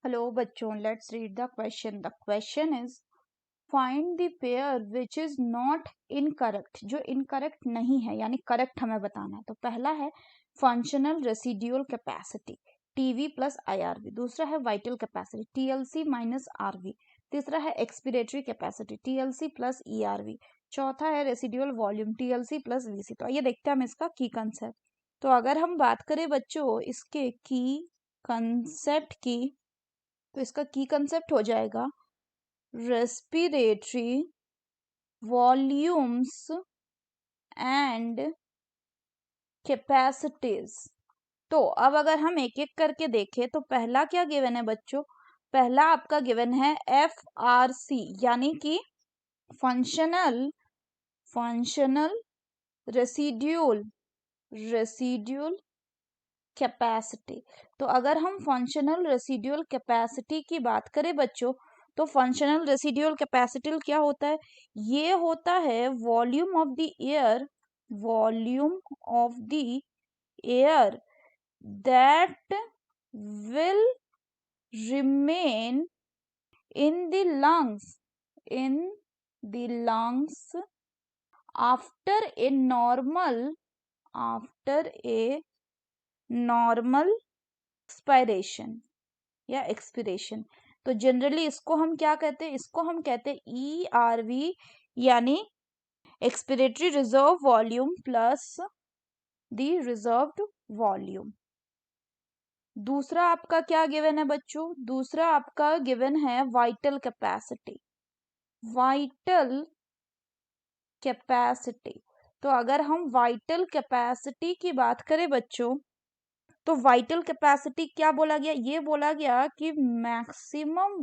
Hello बच्चों, let's read the question. The question is find the pair which is not incorrect. जो incorrect नहीं है यानी correct हमें बताना है. तो पहला है functional residual capacity TV plus IRV. दूसरा है vital capacity TLC minus RV. तीसरा है expiratory capacity TLC plus ERV. चौथा है residual volume TLC plus VC. तो आइए देखते हैं हम इसका की concept. तो अगर हम बात करें बच्चों इसके की कंसेप्ट की, तो इसका की कंसेप्ट हो जाएगा रेस्पिरेटरी वॉल्यूम्स एंड कैपेसिटीज. तो अब अगर हम एक एक करके देखें तो पहला क्या गिवन है बच्चों, पहला आपका गिवन है FRC यानी कि फंक्शनल रेसिड्यूल कैपेसिटी. तो अगर हम फंक्शनल रेसिड्यूल कैपेसिटी की बात करें बच्चों, तो फंक्शनल रेसिड्यूल कैपेसिटी क्या होता है, ये होता है volume of the air that will remain in the lungs after a normal expiration. तो जनरली इसको हम क्या कहते हैं, इसको हम कहते हैं ERV यानी expiratory reserve volume plus the reserved volume. दूसरा आपका क्या गिवन है बच्चों, दूसरा आपका गिवन है वाइटल कैपेसिटी. तो अगर हम वाइटल कैपेसिटी की बात करें बच्चों, तो वाइटल कैपेसिटी क्या बोला गया, ये बोला गया कि मैक्सिमम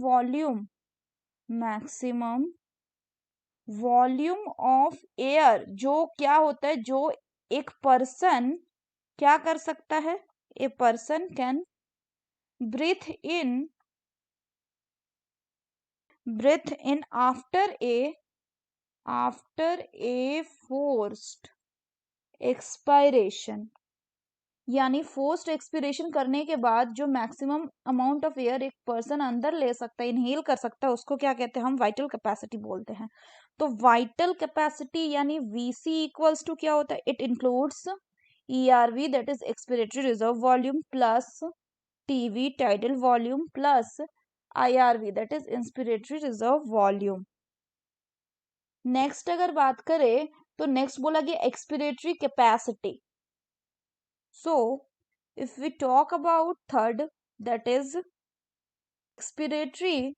वॉल्यूम ऑफ एयर जो क्या होता है, जो एक पर्सन क्या कर सकता है, a person can breathe in after a forced expiration. यानी फोर्स्ड एक्सपिरेशन करने के बाद जो मैक्सिमम अमाउंट ऑफ एयर एक पर्सन अंदर ले सकता है, इनहेल कर सकता है, उसको क्या कहते हैं, हम वाइटल कैपेसिटी बोलते हैं. तो वाइटल कैपेसिटी यानी VC इक्वल्स टू क्या होता है, it includes ERV that is expiratory reserve volume plus TV tidal volume plus IRV that is inspiratory reserve volume. Next अगर बात करें तो नेक्स्ट बोला गया expiratory capacity. So, if we talk about third, that is expiratory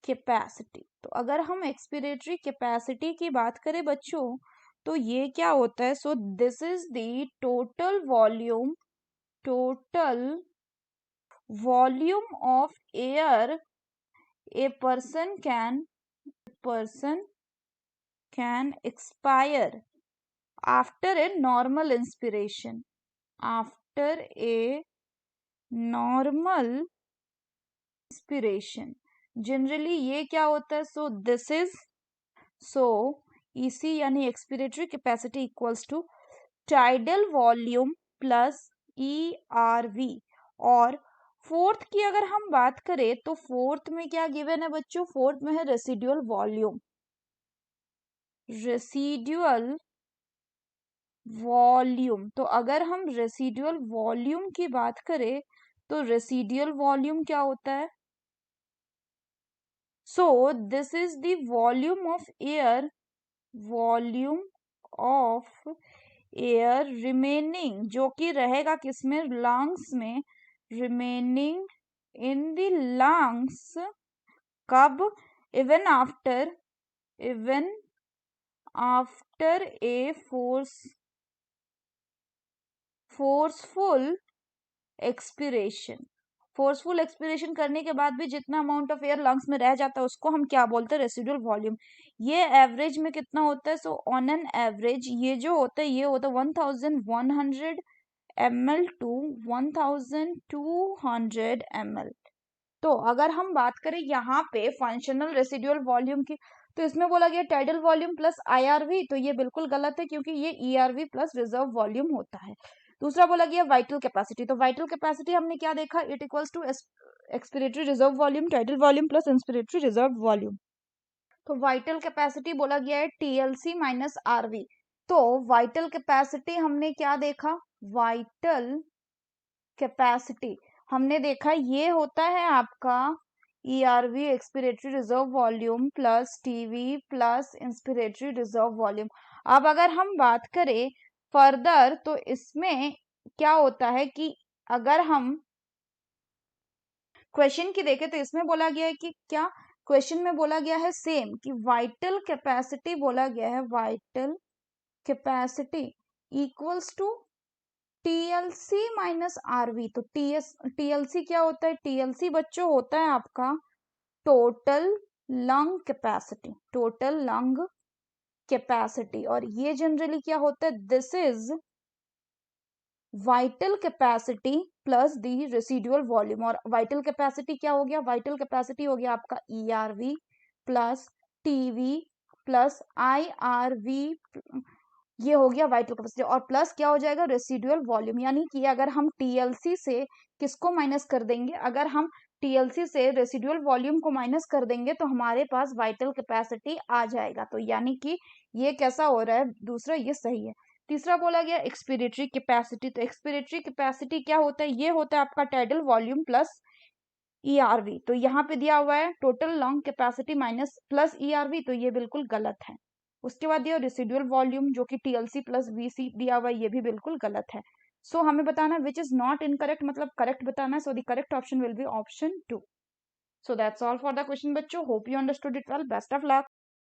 capacity. तो अगर हम expiratory capacity की बात करें बच्चों, तो ये क्या होता है, so this is the total volume of air a person can expire after a normal inspiration. Generally ये क्या होता है, सो EC यानी expiratory capacity equals to tidal volume plus ERV. और फोर्थ की अगर हम बात करें तो फोर्थ में क्या गिवन है बच्चों, फोर्थ में है रेसिडुअल वॉल्यूम. तो अगर हम रेसिडुअल वॉल्यूम की बात करें तो रेसिडुअल वॉल्यूम क्या होता है, so this is the volume of air remaining जो कि रहेगा किसमें, लंग्स में, रिमेनिंग इन द लंग्स कब, even after a forceful expiration करने के बाद भी जितना अमाउंट ऑफ एयर लंग्स में रह जाता है उसको हम क्या बोलते हैं, रेसिडुअल वॉल्यूम. ये एवरेज में कितना होता है, सो ऑन एन एवरेज ये जो होता है, ये होता है 1100 ml टू 1200 ml. तो अगर हम बात करें यहाँ पे फंक्शनल रेसिडुअल वॉल्यूम की, तो इसमें बोला गया टाइडल वॉल्यूम प्लस IRV. तो ये बिल्कुल गलत है क्योंकि ये ERV प्लस रिजर्व वॉल्यूम होता है. दूसरा बोला गया वाइटल कैपेसिटी, तो वाइटल कैपेसिटी हमने क्या देखा, it equals to expiratory reserve volume, tidal volume plus inspiratory reserve volume. तो वाइटल कैपेसिटी बोला गया है टीएलसी माइनस आरवी। तो वाइटल कैपेसिटी हमने क्या देखा, वाइटल कैपेसिटी हमने देखा ये होता है आपका ERV expiratory reserve volume plus TV plus inspiratory reserve volume. अब अगर हम बात करें फर्दर तो इसमें क्या होता है कि अगर हम क्वेश्चन की देखें तो इसमें बोला गया है कि क्या, क्वेश्चन में बोला गया है सेम कि वाइटल कैपेसिटी बोला गया है vital capacity equals to TLC minus RV. तो टीएलसी क्या होता है, टीएलसी बच्चों होता है आपका total lung capacity, total lung capacity, और ये जनरली क्या होता है, this is vital capacity plus the residual volume. और वाइटल कैपेसिटी क्या हो गया, वाइटल कैपेसिटी हो गया आपका ERV plus TV plus IRV, ये हो गया वाइटल कैपेसिटी, और प्लस क्या हो जाएगा रेसिडुअल वॉल्यूम। यानी कि अगर हम टीएलसी से किसको माइनस कर देंगे, अगर हम टीएलसी से रेसिडुअल वॉल्यूम को माइनस कर देंगे तो हमारे पास वाइटल कैपेसिटी आ जाएगा। तो यानी कि ये कैसा हो रहा है, दूसरा ये सही है। तीसरा बोला गया एक्सपिरेटरी कैपेसिटी, तो एक्सपिरेटरी कैपेसिटी क्या होता है, ये होता है आपका टाइडल वॉल्यूम प्लस ईआरवी। तो यहाँ पे दिया हुआ है total lung capacity minus plus ERV, तो ये बिल्कुल गलत है। उसके बाद दिया रेसिडुअल वॉल्यूम जो कि टीएलसी प्लस वीसी दिया हुआ है, ये भी बिल्कुल गलत है। सो हमें बताना विच इज नॉट इनकरेक्ट, मतलब करेक्ट बताना है। So the correct option will be option 2। So that's all for the question बच्चों, hope you understood it well, best of luck.